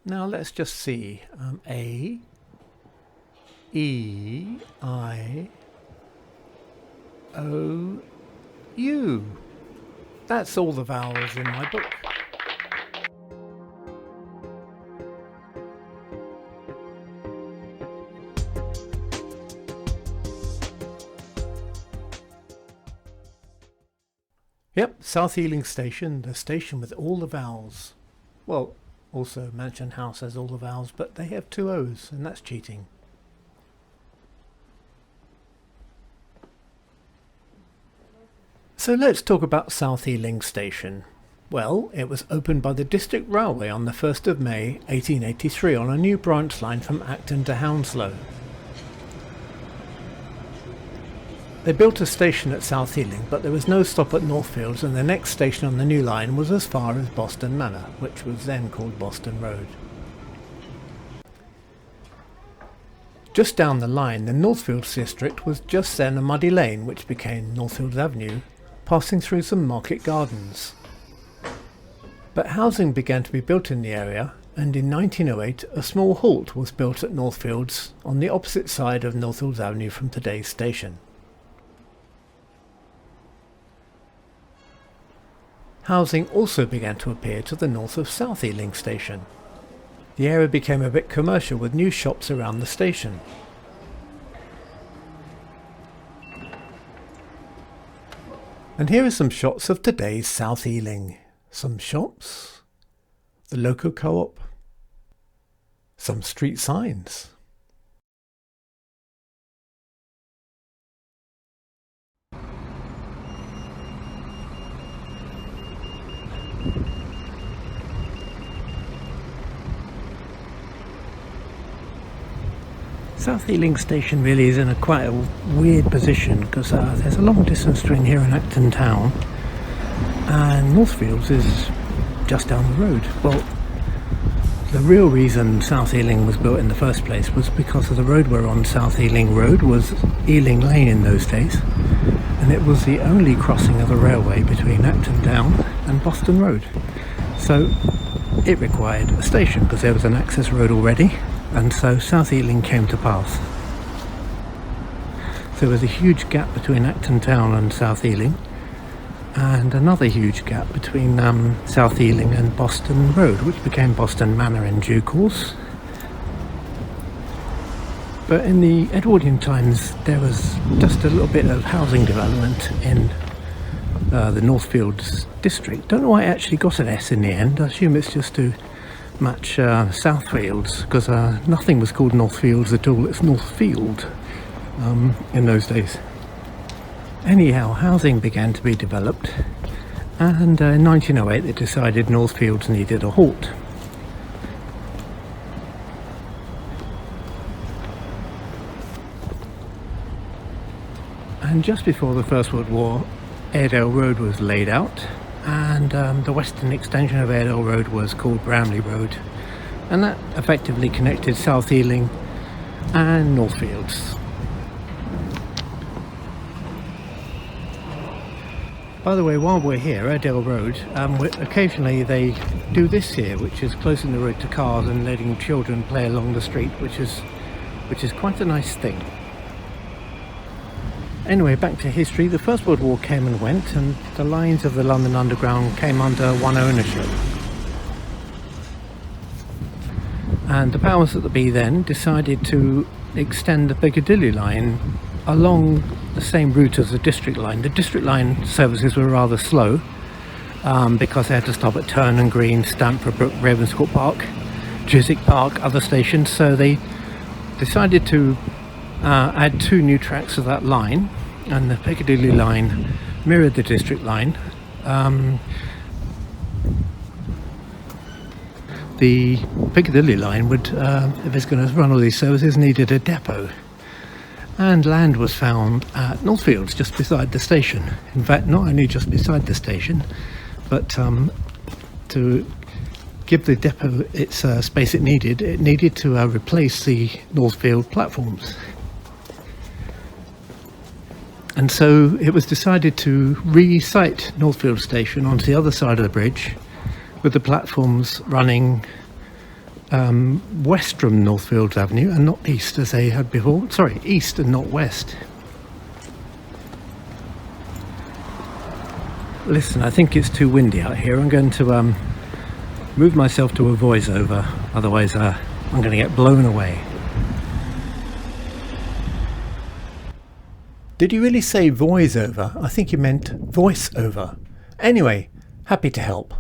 Now let's just see. A, E, I, O, U. That's all the vowels in my book. Yep, South Ealing Station, the station with all the vowels. Well, also Mansion House has all the vowels, but they have two O's, and that's cheating. So let's talk about South Ealing Station. Well, it was opened by the District Railway on the 1st of May 1883 on a new branch line from Acton to Hounslow. They built a station at South Ealing, but there was no stop at Northfields, and the next station on the new line was as far as Boston Manor, which was then called Boston Road. Just down the line, the Northfields district was just then a muddy lane which became Northfield Avenue, passing through some market gardens. But housing began to be built in the area, and in 1908 a small halt was built at Northfields on the opposite side of Northfields Avenue from today's station. Housing also began to appear to the north of South Ealing Station. The area became a bit commercial with new shops around the station. And here are some shots of today's South Ealing. Some shops, the local co-op, some street signs. South Ealing Station really is in quite a weird position because there's a long distance between here and Acton Town, and Northfields is just down the road. Well, the real reason South Ealing was built in the first place was because of the road we're on. South Ealing Road was Ealing Lane in those days, and it was the only crossing of the railway between Acton Town and Boston Road. So it required a station because there was an access road already, and so South Ealing came to pass. So there was a huge gap between Acton Town and South Ealing, and another huge gap between South Ealing and Boston Road, which became Boston Manor in due course. But in the Edwardian times there was just a little bit of housing development in the Northfields district. Don't know why it actually got an S in the end. I assume it's just to match Southfields, because nothing was called Northfields at all. It's Northfield in those days. Anyhow, housing began to be developed, and in 1908 they decided Northfields needed a halt. And just before the First World War, Airedale Road was laid out, and the western extension of Airedale Road was called Bramley Road, and that effectively connected South Ealing and Northfields. By the way, while we're here, Airedale Road, occasionally they do this here, which is closing the road to cars and letting children play along the street, which is quite a nice thing. Anyway, back to history. The First World War came and went, and the lines of the London Underground came under one ownership. And the powers that be then decided to extend the Piccadilly line along the same route as the District Line. The District Line services were rather slow because they had to stop at Turnham Green, Stamford Brook, Ravenscourt Park, Chiswick Park, other stations. So they decided to add two new tracks to that line, and the Piccadilly line mirrored the District Line. The Piccadilly line would, if it's going to run all these services, needed a depot, and land was found at Northfields just beside the station. In fact, not only just beside the station, but to give the depot its space it needed to replace the Northfield platforms. And so it was decided to re-site Northfield Station onto the other side of the bridge, with the platforms running west from Northfield Avenue and not east as they had before. Sorry, east and not west. Listen, I think it's too windy out here. I'm going to move myself to a voiceover, otherwise I'm going to get blown away. Did you really say voiceover? I think you meant voiceover. Anyway, happy to help.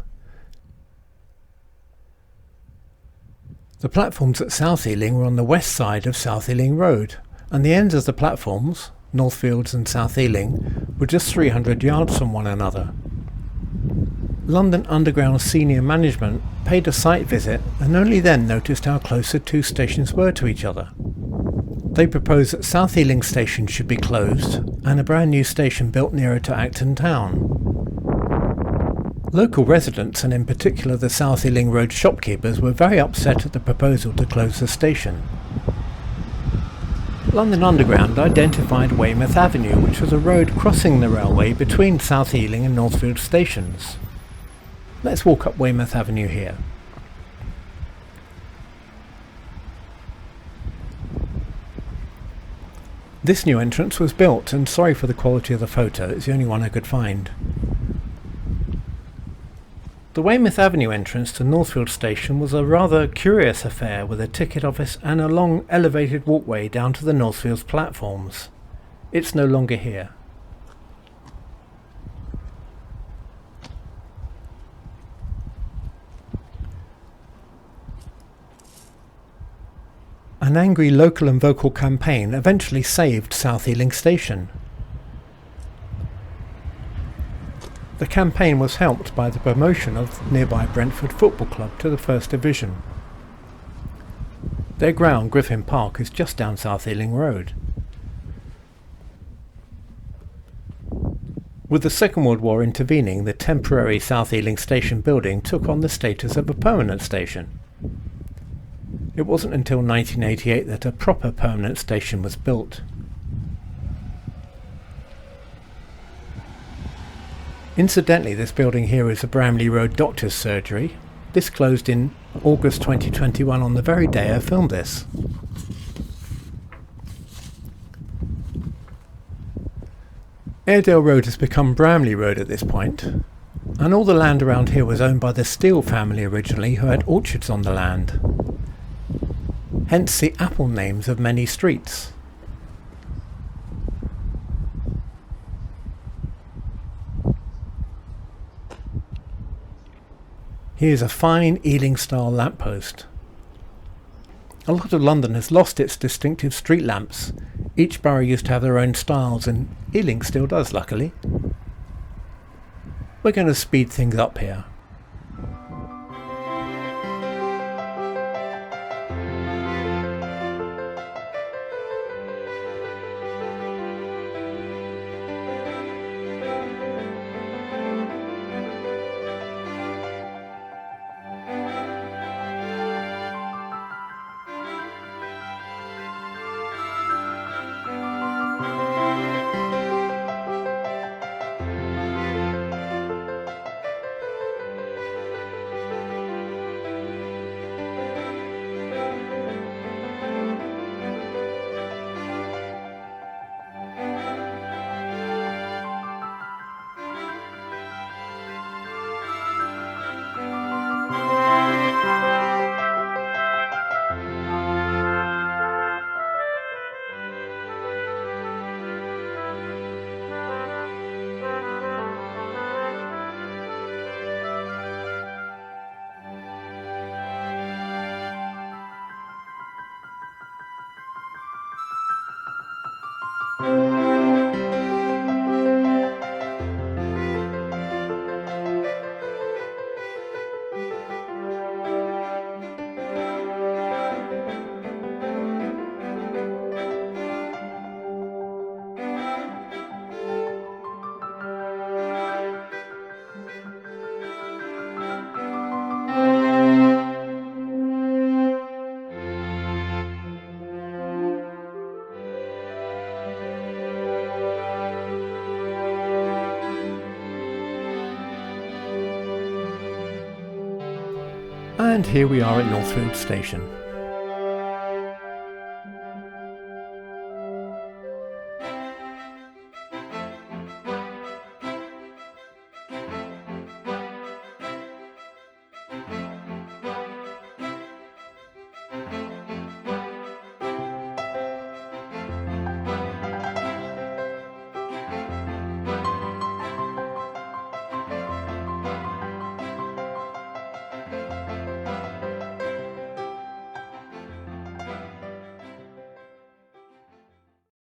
The platforms at South Ealing were on the west side of South Ealing Road, and the ends of the platforms, Northfields and South Ealing, were just 300 yards from one another. London Underground senior management paid a site visit and only then noticed how close the two stations were to each other. They proposed that South Ealing Station should be closed and a brand new station built nearer to Acton Town. Local residents, and in particular the South Ealing Road shopkeepers, were very upset at the proposal to close the station. London Underground identified Weymouth Avenue, which was a road crossing the railway between South Ealing and Northfield stations. Let's walk up Weymouth Avenue here. This new entrance was built, and sorry for the quality of the photo, it's the only one I could find. The Weymouth Avenue entrance to Northfield Station was a rather curious affair, with a ticket office and a long elevated walkway down to the Northfields platforms. It's no longer here. An angry local and vocal campaign eventually saved South Ealing Station. The campaign was helped by the promotion of nearby Brentford Football Club to the First Division. Their ground, Griffin Park, is just down South Ealing Road. With the Second World War intervening, the temporary South Ealing Station building took on the status of a permanent station. It wasn't until 1988 that a proper permanent station was built. Incidentally, this building here is the Bramley Road Doctor's Surgery. This closed in August 2021 on the very day I filmed this. Airedale Road has become Bramley Road at this point, and all the land around here was owned by the Steele family originally, who had orchards on the land. Hence the apple names of many streets. Here's a fine Ealing-style lamppost. A lot of London has lost its distinctive street lamps. Each borough used to have their own styles, and Ealing still does, luckily. We're going to speed things up here. And here we are at Northfield Station.